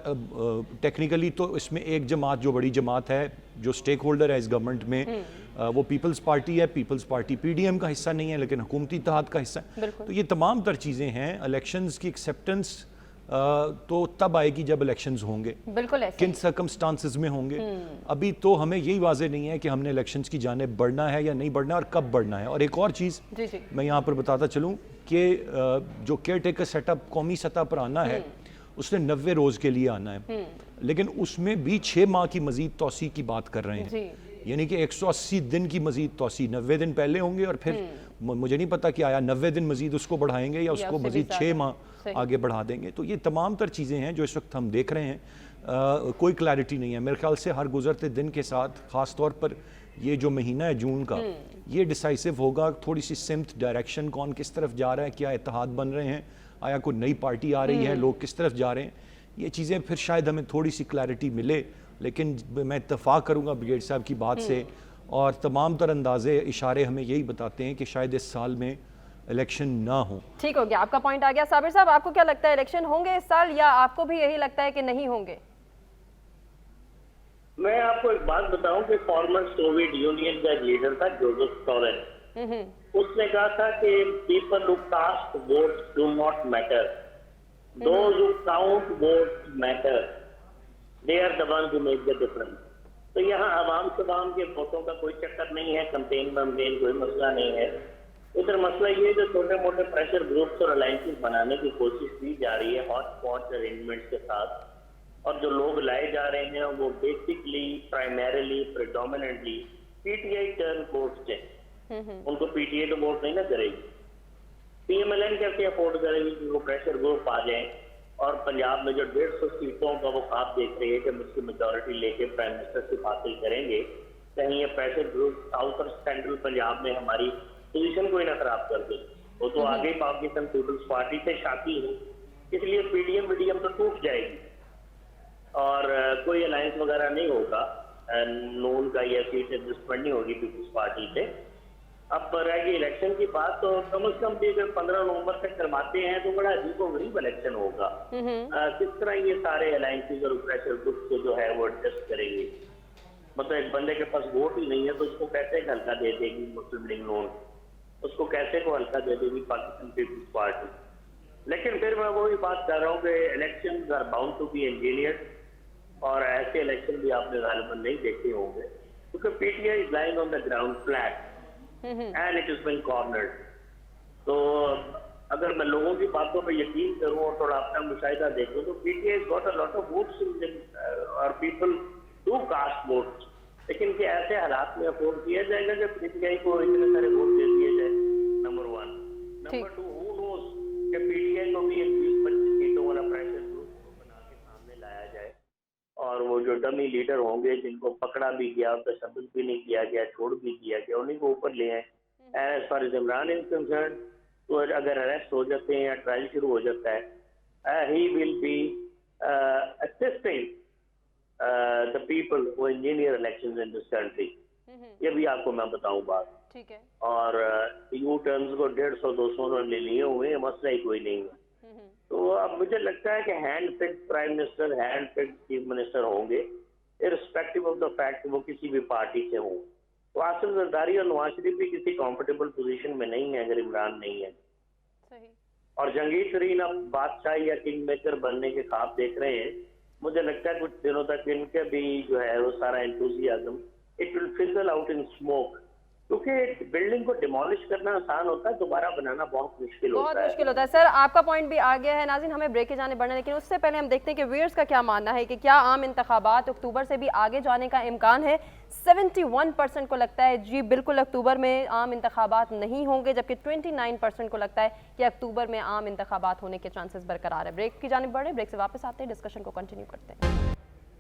टेक्निकली तो इसमें एक जमात जो बड़ी जमात है, जो स्टेक होल्डर है इस गवर्नमेंट में, वो पीपल्स पार्टी है। पीपल्स पार्टी PDM का हिस्सा नहीं है लेकिन हुकूमती इत्तेहाद का हिस्सा है। तो ये तमाम तर चीज़ें हैं। इलेक्शंस की एक्सेप्टेंस तो तब आएगी जब इलेक्शंस होंगे, बिल्कुल ऐसे किन सर्कमस्टांसेस में होंगे। अभी तो हमें यही वाज़ेह नहीं है कि हमने इलेक्शंस की जानिब बढ़ना है या नहीं बढ़ना है और कब बढ़ना है। और एक और चीज़ मैं यहाँ पर बताता चलूँ कि जो केयर टेकर सेटअप कौमी सतह पर आना है उसने 90 रोज़ के लिए आना है, लेकिन उसमें भी 6 माह की मजीद तोसी की बात कर रहे हैं यानी कि 180 दिन की मजीद तोसी 90 दिन पहले होंगे और फिर मुझे नहीं पता कि आया 90 दिन मजीद उसको बढ़ाएंगे या उसको मजीद 6 माह आगे बढ़ा देंगे। तो ये तमाम तर चीज़ें हैं जो इस वक्त हम देख रहे हैं। कोई क्लैरिटी नहीं है मेरे ख्याल से। हर गुजरते दिन के साथ ख़ास तौर पर ये जो महीना है जून का, ये डिसाइसिव होगा। थोड़ी सी सिमत डायरेक्शन कौन किस तरफ जा रहा है, क्या इत्तेहाद बन रहे हैं, आया कोई नई पार्टी आ रही है, लोग किस तरफ जा रहे हैं, ये चीज़ें फिर शायद हमें थोड़ी सी क्लैरिटी मिले। लेकिन मैं इत्तफाक करूँगा ब्रिगेड साहब की बात से, और तमाम तर अंदाजे इशारे हमें यही बताते हैं कि शायद इस साल में इलेक्शन ना हो। ठीक हो गया, आपका पॉइंट आ गया। साबिर साहब, आपको क्या लगता है, इलेक्शन होंगे इस साल या आपको भी यही लगता है कि नहीं होंगे? मैं आपको एक बात बताऊं कि फॉर्मर सोवियत यूनियन का लीडर था जोसेफ स्टॉलिन। उसने कहा था कि people who cast votes do not matter, those who count votes matter, they are the ones who make the difference. तो यहाँ आवाम सवाम के वोटों का कोई चक्कर नहीं है, कंपेन वम्पेन कोई मसला नहीं है। इधर मसला ये है जो छोटे मोटे प्रेशर ग्रुप्स और अलायंसेस बनाने की कोशिश की जा रही है हॉट स्पॉट अरेंजमेंट्स के साथ, और जो लोग लाए जा रहे हैं वो basically primarily predominantly PTI turn votes हैं। उनको पीटीआई तो वोट नहीं ना करेगी, पीएमएलएन कैसे अफोर्ड करेगी कि वो प्रेशर ग्रुप आ जाए। और पंजाब में जो 150 सीटों का वो ख्वाब देख रही है कि मुस्लिम मेजोरिटी लेके प्राइम मिनिस्टरशिप हासिल करेंगे, कहीं ये प्रेशर ग्रुप साउथ और सेंट्रल पंजाब में हमारी पोजीशन को ही ना खराब कर दे। वो तो आगे पाकिस्तान पीपल्स पार्टी से शाती है, इसलिए पीडीएम वीडीएम तो टूट जाएगी और कोई अलायंस वगैरह नहीं होगा, नून का या सीट एडजस्टमेंट नहीं होगी पीपल्स पार्टी से। अब रह गई इलेक्शन की बात, तो कम से कम भी अगर 15 नवंबर तक करवाते हैं तो बड़ा अजीब इलेक्शन होगा। किस तरह ये सारे अलायंसेज और प्रेशर ग्रुप को जो है वो एडजस्ट करेंगे? मतलब एक बंदे के पास वोट ही नहीं है तो उसको कैसे हल्का दे देगी मुस्लिम लीग नून, उसको कैसे को हल्का दे देगी पाकिस्तान पीपल्स पार्टी? लेकिन फिर मैं वही बात कर रहा हूँ कि election are bound to be engineered, और ऐसे इलेक्शन भी आपने गालिबन नहीं देखे होंगे क्योंकि PTI is lying on the ground flat and it is been cornered. तो अगर मैं लोगों की बातों पर यकीन करूं और थोड़ा अपना मुशाहिदा देखूं तो PTI got a lot of votes और पीपल डू कास्ट वोट्स, लेकिन कि ऐसे हालात में अफोर्ड किया जाएगा कि पीटीआई को इतने सारे वोट दे दिए जाए? नंबर 1। नंबर 2, हु नोस कि पीटीआई को भी एक 20-25 सीटों वाला प्रेशर ग्रुप बना के सामने लाया जाए और वो जो डमी लीडर होंगे जिनको पकड़ा भी गया, तशद्दुद भी नहीं किया गया, छोड़ भी दिया गया, उन्हीं को ऊपर ले आए। As far as Imran is concern, तो अगर अरेस्ट हो जाते हैं या ट्रायल शुरू हो जाता है, he will be assisting the people who engineer elections in this country. ये भी आपको मैं बताऊं बात, ठीक है। और यू टर्न्स को 150-200 उन्होंने लिए हुए, मसला ही कोई नहीं है। तो अब मुझे लगता है कि hand picked prime minister, hand picked chief minister होंगे, इररिस्पेक्टिव ऑफ द फैक्ट वो किसी भी पार्टी से हों। तो आसिफ जरदारी और नवाज शरीफ भी किसी कंफर्टेबल पोजीशन में नहीं है अगर इमरान नहीं है। सही। और जहांगीर तरीन अब बादशाह या किंग मेकर बनने के ख्वाब देख रहे हैं। मुझे लगता है कुछ दिनों तक इनका भी जो है वो सारा enthusiasm it will fizzle out in smoke, क्योंकि बिल्डिंग को डिमोलिश करना आसान होता है, दोबारा बनाना बहुत मुश्किल होता है। सर, आपका पॉइंट भी आ गया है। नाज़रीन, हमें ब्रेक के जाने बढ़ना, लेकिन उससे पहले हम देखते हैं कि व्यूअर्स का क्या मानना है कि क्या आम इंतखाबात अक्टूबर से भी आगे जाने का इम्कान है। 71% को लगता है जी बिल्कुल अक्टूबर में आम इंतखाबात नहीं होंगे, जबकि 29% को लगता है कि अक्टूबर में आम इंतखाबात होने के चांसेस बरकरार है। ब्रेक की जानिब बढ़े, ब्रेक से वापस आते हैं, डिस्कशन को कंटिन्यू करते हैं।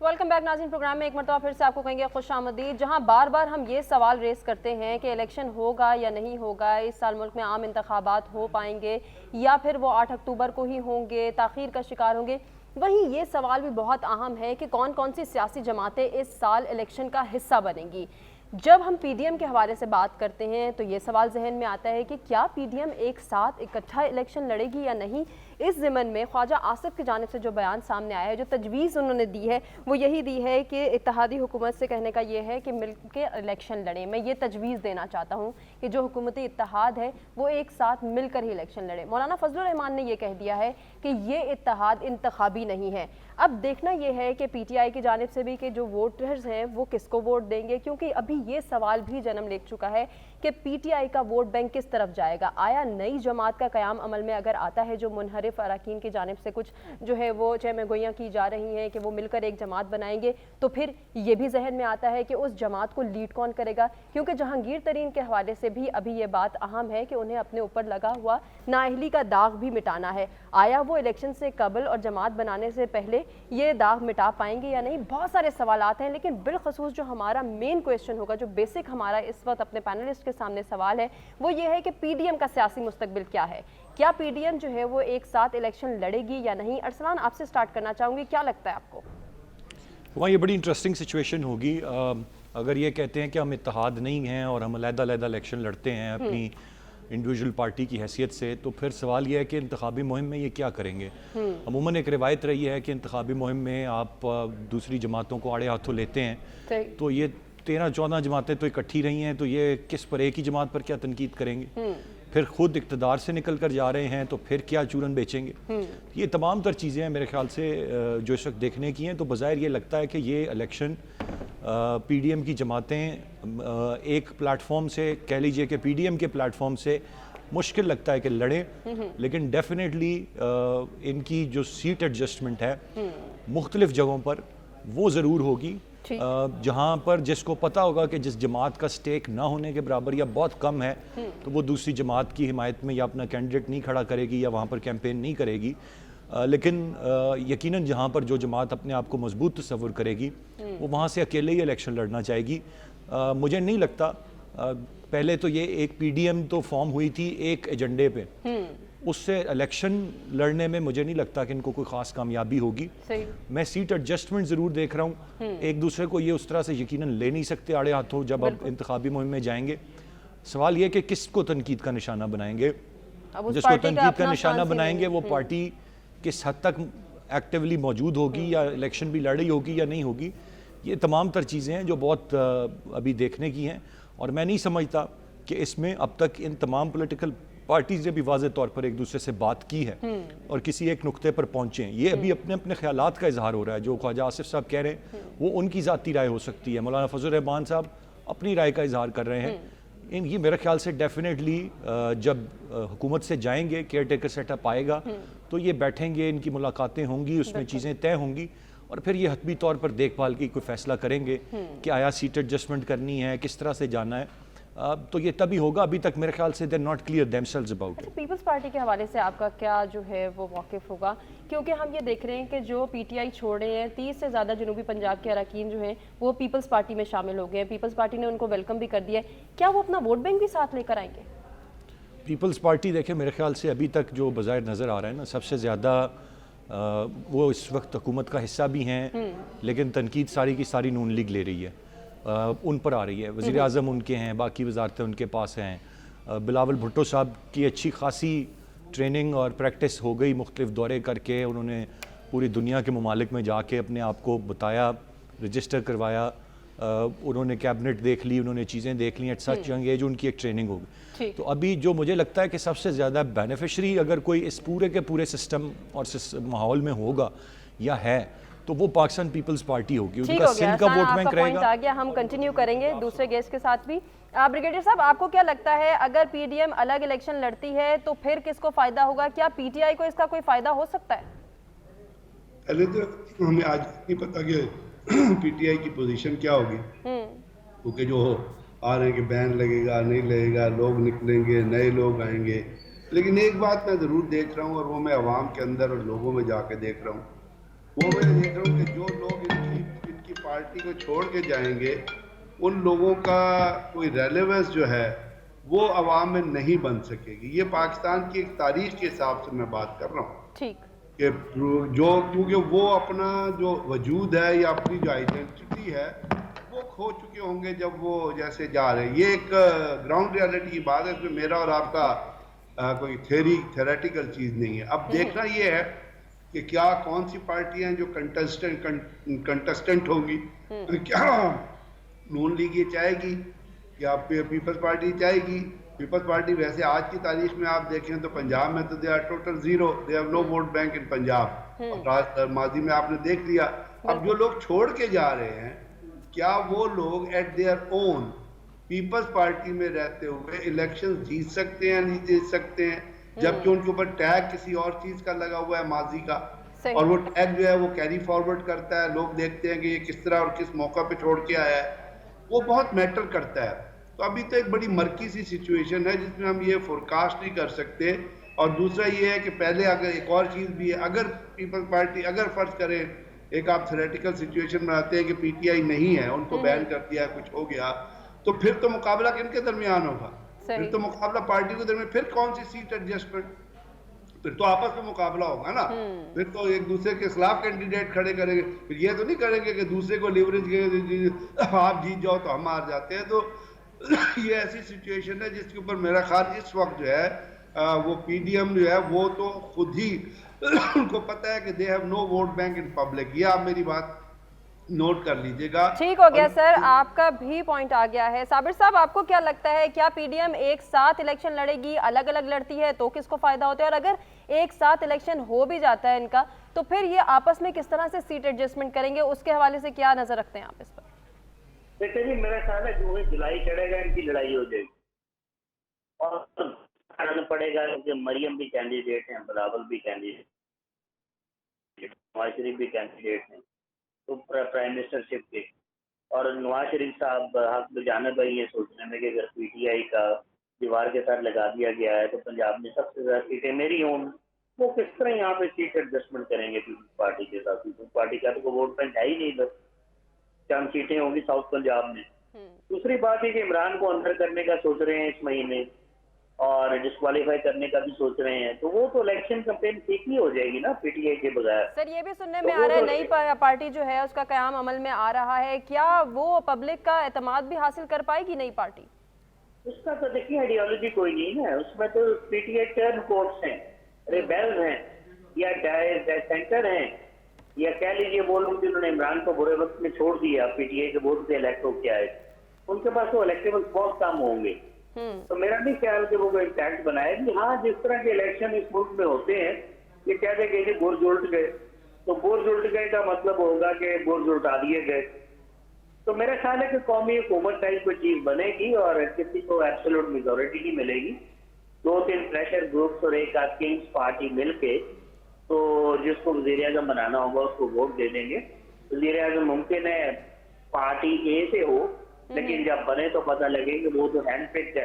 वेलकम बैक नाज़रीन, प्रोग्राम में एक मरतबा फिर से आपको कहेंगे खुशामदीद, जहां बार बार हम ये सवाल रेस करते हैं कि इलेक्शन होगा या नहीं होगा, इस साल मुल्क में आम इंतखाबात हो पाएंगे या फिर वो 8 अक्टूबर को ही होंगे, ताख़ीर का शिकार होंगे। वहीं ये सवाल भी बहुत अहम है कि कौन कौन सी सियासी जमातें इस साल इलेक्शन का हिस्सा बनेंगी। जब हम पीडीएम के हवाले से बात करते हैं तो ये सवाल जहन में आता है कि क्या पीडीएम एक साथ इकट्ठा इलेक्शन लड़ेगी या नहीं। इस ज़िमन में ख्वाजा आसिफ की जानिब से जो बयान सामने आया है, जो तजवीज़ उन्होंने दी है वो यही दी है कि इत्तेहादी हुकूमत से कहने का ये है कि मिल के इलेक्शन लड़ें। मैं ये तजवीज़ देना चाहता हूँ कि जो हुकूमती इत्तेहाद है वो एक साथ मिलकर ही इलेक्शन लड़े। मौलाना फजलुर रहमान ने ये कह दिया है कि ये इत्तेहाद इंतखाबी नहीं है। اب دیکھنا یہ ہے کہ پی ٹی آئی کی جانب سے بھی کہ جو ووٹرز ہیں وہ کس کو ووٹ دیں گے، کیونکہ ابھی یہ سوال بھی جنم لے چکا ہے کہ پی ٹی آئی کا ووٹ بینک کس طرف جائے گا. آیا نئی جماعت کا قیام عمل میں اگر آتا ہے جو منحرف اراکین کی جانب سے کچھ جو ہے وہ چہمہ گوئیاں کی جا رہی ہیں کہ وہ مل کر ایک جماعت بنائیں گے، تو پھر یہ بھی ذہن میں آتا ہے کہ اس جماعت کو لیڈ کون کرے گا، کیونکہ جہانگیر ترین کے حوالے سے بھی ابھی یہ بات اہم ہے کہ انہیں اپنے اوپر لگا ہوا نااہلی کا داغ بھی مٹانا ہے. آیا وہ الیکشن سے قبل اور جماعت بنانے سے پہلے یہ داغ مٹا پائیں گے یا نہیں؟ بہت سارے سوالات ہیں، لیکن بالخصوص جو ہمارا مین کویسچن ہوگا، جو بیسک ہمارا اس وقت اپنے پینلسٹ کے سامنے سوال ہے، وہ یہ ہے کہ پی ڈی ایم کا سیاسی مستقبل کیا ہے؟ کیا پی ڈی ایم جو ہے وہ ایک ساتھ الیکشن لڑے گی یا نہیں؟ ارسلان، آپ سے سٹارٹ کرنا چاہوں گی، کیا لگتا ہے آپ کو؟ وہاں یہ بڑی انٹرسٹنگ سچویشن ہوگی. اگر یہ کہتے ہیں کہ ہم اتحاد نہیں ہیں اور ہم علیحدہ علیحدہ الیکشن لڑتے ہیں اپنی انڈیویجول پارٹی کی حیثیت سے، تو پھر سوال یہ ہے کہ انتخابی مہم میں یہ کیا کریں گے. عموماً ایک روایت رہی ہے کہ انتخابی مہم میں آپ دوسری جماعتوں کو آڑے ہاتھوں لیتے ہیں، تو یہ 13-14 جماعتیں تو اکٹھی رہی ہیں، تو یہ کس پر ایک ہی جماعت پر کیا تنقید کریں گے؟ پھر خود اقتدار سے نکل کر جا رہے ہیں تو پھر کیا چورن بیچیں گے؟ یہ تمام تر چیزیں ہیں میرے خیال سے جو اس وقت دیکھنے کی ہیں. تو بظاہر یہ لگتا ہے کہ یہ الیکشن پی ڈی ایم کی جماعتیں ایک پلیٹ فارم سے، کہہ لیجئے کہ پی ڈی ایم کے پلیٹ فارم سے مشکل لگتا ہے کہ لڑیں، لیکن ڈیفینیٹلی ان کی جو سیٹ ایڈجسٹمنٹ ہے مختلف جگہوں پر وہ ضرور ہوگی، جہاں پر جس کو پتہ ہوگا کہ جس جماعت کا سٹیک نہ ہونے کے برابر یا بہت کم ہے تو وہ دوسری جماعت کی حمایت میں یا اپنا کینڈیڈیٹ نہیں کھڑا کرے گی یا وہاں پر کیمپین نہیں کرے گی. لیکن یقیناً جہاں پر جو جماعت اپنے آپ کو مضبوط تصور کرے گی وہ وہاں سے اکیلے ہی الیکشن لڑنا چاہے گی. مجھے نہیں لگتا، پہلے تو یہ ایک پی ڈی ایم تو فارم ہوئی تھی ایک ایجنڈے پہ، اس سے الیکشن لڑنے میں مجھے نہیں لگتا کہ ان کو کوئی خاص کامیابی ہوگی. میں سیٹ ایڈجسٹمنٹ ضرور دیکھ رہا ہوں. ایک دوسرے کو یہ اس طرح سے یقیناً لے نہیں سکتے آڑے ہاتھوں جب آپ انتخابی مہم میں جائیں گے. سوال یہ کہ کس کو تنقید کا نشانہ بنائیں گے. جس کو تنقید کا نشانہ بنائیں گے وہ پارٹی کس حد تک ایکٹیولی موجود ہوگی یا الیکشن بھی لڑی ہوگی یا نہیں ہوگی. یہ تمام تر چیزیں ہیں جو بہت ابھی دیکھنے کی ہیں، اور میں نہیں سمجھتا کہ اس میں اب تک ان تمام پولیٹیکل پارٹیز نے بھی واضح طور پر ایک دوسرے سے بات کی ہے اور کسی ایک نقطے پر پہنچے ہیں. یہ ابھی اپنے اپنے خیالات کا اظہار ہو رہا ہے. جو خواجہ آصف صاحب کہہ رہے ہیں وہ ان کی ذاتی رائے ہو سکتی ہے، مولانا فضل الرحمان صاحب اپنی رائے کا اظہار کر رہے ہیں. یہ میرے خیال سے ڈیفینیٹلی جب حکومت سے جائیں گے، کیئر ٹیکر سیٹ اپ آئے گا تو یہ بیٹھیں گے، ان کی ملاقاتیں ہوں گی، اس میں چیزیں طے ہوں گی، اور پھر یہ حتمی طور پر دیکھ بھال کی کوئی فیصلہ کریں گے کہ آیا سیٹ ایڈجسٹمنٹ کرنی ہے، کس طرح سے جانا ہے. تو یہ تبھی ہوگا. ابھی تک میرے خیال سے they're not clear themselves about it. Peoples Party کے حوالے سے آپ کا کیا جو ہے وہ موقف ہوگا؟ کیونکہ ہم یہ دیکھ رہے ہیں کہ جو پی ٹی آئی چھوڑ رہے ہیں، 30 سے زیادہ جنوبی پنجاب کے اراکین جو ہیں وہ پیپلز پارٹی میں شامل ہو گئے ہیں. پیپلز پارٹی نے ان کو ویلکم بھی کر دیا ہے. کیا وہ اپنا ووٹ بینک بھی ساتھ لے کر آئیں گے؟ پیپلز پارٹی دیکھیں میرے خیال سے ابھی تک جو بظاہر نظر آ رہا ہے نا، سب سے زیادہ وہ اس وقت حکومت کا حصہ بھی ہیں، لیکن تنقید ساری کی ساری نون لیگ لے رہی ہے، ان پر آ رہی ہے. وزیر اعظم ان کے ہیں، باقی وزارتیں ان کے پاس ہیں. بلاول بھٹو صاحب کی اچھی خاصی ٹریننگ اور پریکٹس ہو گئی، مختلف دورے کر کے انہوں نے پوری دنیا کے ممالک میں جا کے اپنے آپ کو بتایا، رجسٹر کروایا، انہوں نے کیبنٹ دیکھ لی، انہوں نے چیزیں دیکھ لی. ایٹ سچ ینگ ایج ان کی ایک ٹریننگ ہوگی. تو ابھی جو مجھے لگتا ہے کہ سب سے زیادہ بینیفیشری اگر کوئی اس پورے کے پورے سسٹم اور ماحول میں ہوگا یا ہے تو وہ پاکستان پیپلز پارٹی ہوگی. ان کا سندھ کا ووٹ بینک رہے گا. ہم کنٹینیو کریں گے دوسرے گیسٹ کے ساتھ بھی. بریگیڈیئر صاحب، آپ کو کیا لگتا ہے اگر پی ڈی ایم الگ الیکشن لڑتی ہے تو پھر کس کو فائدہ ہوگا؟ کیا پی ٹی آئی کو اس کا کوئی فائدہ ہو سکتا ہے؟ پہلے تو ہمیں آج نہیں پتا کہ پی ٹی آئی کی پوزیشن کیا ہوگی، کیونکہ جو آ رہے ہیں کہ بین لگے گا نہیں لگے گا، لوگ نکلیں گے، نئے لوگ آئیں گے. لیکن ایک بات میں ضرور دیکھ رہا ہوں، اور وہ میں عوام کے اندر اور لوگوں میں جا کے دیکھ رہا ہوں، وہ میں دیکھ رہا ہوں کہ جو لوگ ان کی پارٹی کو چھوڑ کے جائیں گے ان لوگوں کا کوئی ریلیونس جو ہے وہ عوام میں نہیں بن سکے گی. یہ پاکستان کی ایک تاریخ کے حساب سے میں بات کر رہا ہوں کہ جو کیونکہ وہ اپنا جو وجود ہے یا اپنی جو آئیڈینٹی ہے وہ کھو چکے ہوں گے جب وہ جیسے جا رہے ہیں. یہ ایک گراؤنڈ ریالٹی کی بات ہے، اس میں میرا اور آپ کا کوئی تھیوریٹیکل چیز نہیں ہے. اب دیکھنا یہ ہے کہ کیا کون سی پارٹیاں جو کنٹسٹنٹ ہوں گی. کیا نون لیگ یہ چاہے گی یا پیپلز پارٹی چاہے گی؟ پیپلز پارٹی ویسے آج کی تاریخ میں آپ دیکھیں تو پنجاب میں تو they are total zero, they have no vote bank in Punjab. और माजी में आपने देख लिया। अब जो लोग छोड़ के जा रहे हैं, क्या वो लोग at their own Peoples Party में रहते हुए इलेक्शन जीत सकते हैं, नहीं जीत सकते हैं, जबकि उनके ऊपर टैग किसी और चीज का लगा हुआ है माजी का, और वो टैग जो है वो कैरी फॉरवर्ड करता है। लोग देखते हैं कि ये किस तरह और किस मौका पे छोड़ के आया है, वो बहुत मैटर करता है। तो अभी तो एक बड़ी मर्की सी सिचुएशन है जिसमें हम ये फोरकास्ट नहीं कर सकते। और दूसरा ये है कि पहले अगर एक और चीज भी है, अगर पीपल्स पार्टी, अगर फर्ज करें एक आप थ्योरेटिकल सिचुएशन बनाते हैं कि पीटीआई नहीं है, उनको बैन कर दिया, कुछ हो गया, तो फिर तो मुकाबला किनके दरमियान होगा? फिर तो मुकाबला पार्टी के दरमियान, फिर कौन सी सीट एडजस्टमेंट, फिर तो आपस में मुकाबला होगा ना। फिर तो एक दूसरे के खिलाफ कैंडिडेट खड़े करेंगे। फिर ये तो नहीं करेंगे कि दूसरे को लिवरेज, आप जीत जाओ तो हम हार जाते हैं। तो ये ऐसी सिचुएशन है जिसके ऊपर मेरा ख्याल इस वक्त जो है वो पीडीएम जो है वो तो खुद ही उनको पता है कि they have no vote bank in public. ये आप मेरी बात नोट कर लीजिएगा। ठीक हो गया सर, आपका भी पॉइंट आ गया है। साबिर साहब, आपको क्या लगता है, क्या पीडीएम एक साथ इलेक्शन लड़ेगी, अलग अलग लड़ती है तो किसको फायदा होता है? और अगर एक साथ इलेक्शन हो भी जाता है इनका, तो फिर ये आपस में किस तरह से सीट एडजस्टमेंट करेंगे, उसके हवाले से क्या नजर रखते हैं आप इस पर? देखिए जी, मेरा ख्याल है जो जुलाई चढ़ेगा इनकी लड़ाई हो जाएगी, और करना पड़ेगा क्योंकि मरियम भी कैंडिडेट हैं, बिलावल भी कैंडिडेट, नवाज शरीफ भी कैंडिडेट हैं तो प्राइम मिनिस्टरशिप के, और नवाज शरीफ साहब हक बजानब है ये सोचने में कि अगर पीटीआई का दीवार के साथ लगा दिया गया है तो पंजाब में सबसे ज्यादा सीटें मेरी हों, वो किस तरह यहाँ पे सीट एडजस्टमेंट करेंगे पीपल्स पार्टी के साथ? पीपल्स पार्टी का तो वोट बैंक है ही नहीं इधर, चंद सीटें होंगी साउथ पंजाब में। दूसरी बात है कि इमरान को अंदर करने का सोच रहे हैं इस महीने, और डिस्क्वालीफाई करने का भी सोच रहे हैं, तो वो तो इलेक्शन कैंपेन ठीक ही हो जाएगी ना पीटीआई के बगैर। सर, ये भी सुनने में आ रहा है नई पार्टी जो है उसका कयाम अमल में आ रहा है, क्या वो पब्लिक का एतमाद भी हासिल कर पाएगी नई पार्टी? उसका तो देखिए आइडियोलॉजी कोई नहीं है, उसमें तो पीटीआई टर्न कोर्ट्स हैं, रेबेल्स हैं, या सेंटर हैं, या कह लीजिए वो लोग जिन्होंने इमरान को बुरे वक्त में छोड़ दिया, पीटीआई के वोट से इलेक्ट होके आए, उनके पास वो इलेक्टेबल बहुत कम होंगे। तो मेरा नहीं ख्याल कि वो कोई टैक्स बनाएगी। हाँ, जिस तरह के इलेक्शन इस मुल्क में होते हैं, ये कह देंगे कि बुर्ज उल्ट गए, तो बुर्ज उल्ट गए का मतलब होगा कि बुर्ज उल्टा दिए गए। तो मेरा ख्याल है कि कौमी हुकूमत टाइप कोई चीज बनेगी और किसी को एब्सोल्यूट मेजोरिटी नहीं मिलेगी। 2-3 प्रेशर ग्रुप्स और एक किंग्स पार्टी मिलके तो जिसको वजीर आजम बनाना होगा उसको वोट दे देंगे। वजीर आजम मुमकिन है पार्टी ए से हो, लेकिन जब बने तो पता लगे कि वो तो हैंड पिक्ड है।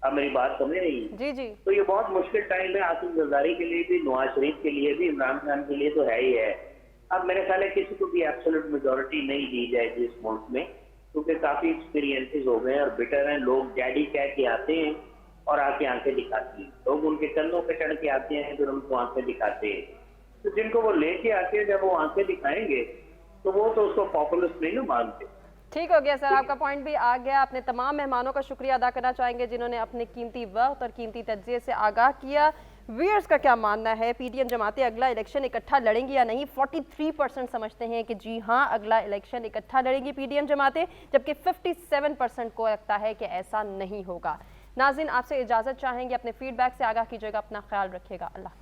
अब मेरी बात समझ रही है? जी जी। तो ये बहुत मुश्किल टाइम है आसिफ जरदारी के लिए भी, नवाज शरीफ के लिए भी, इमरान खान के लिए तो है ही है। अब मेरे ख्याल है किसी को भी एब्सोल्यूट मेजोरिटी नहीं दी जाएगी इस मुल्क में, क्योंकि काफी एक्सपीरियंसेस हो गए हैं और बिटर हैं। लोग डैडी कह के आते हैं और आके आंखें दिखाते हैं, लोग उनके कंधों पे चढ़ के आते हैं फिर उनको आंखें दिखाते हैं। तो जिनको वो लेके आते हैं, जब वो आंखें दिखाएंगे तो वो तो उसको पॉपुलिस्ट नहीं ना मानते। ठीक हो गया सर, आपका पॉइंट भी आ गया। अपने तमाम मेहमानों का शुक्रिया अदा करना चाहेंगे जिन्होंने अपने कीमती वक्त और कीमती तज्जिए से आगाह किया। व्यूअर्स का क्या मानना है, पीडीएम जमातें अगला इलेक्शन इकट्ठा लड़ेंगी या नहीं? 43% समझते हैं कि जी हाँ, अगला इलेक्शन इकट्ठा लड़ेंगी पीडीएम जमातें, जबकि 57% को लगता है कि ऐसा नहीं होगा। नाज़रीन, आपसे इजाज़त चाहेंगे, अपने फीडबैक से आगाह कीजिएगा, अपना ख्याल रखिएगा। अल्लाह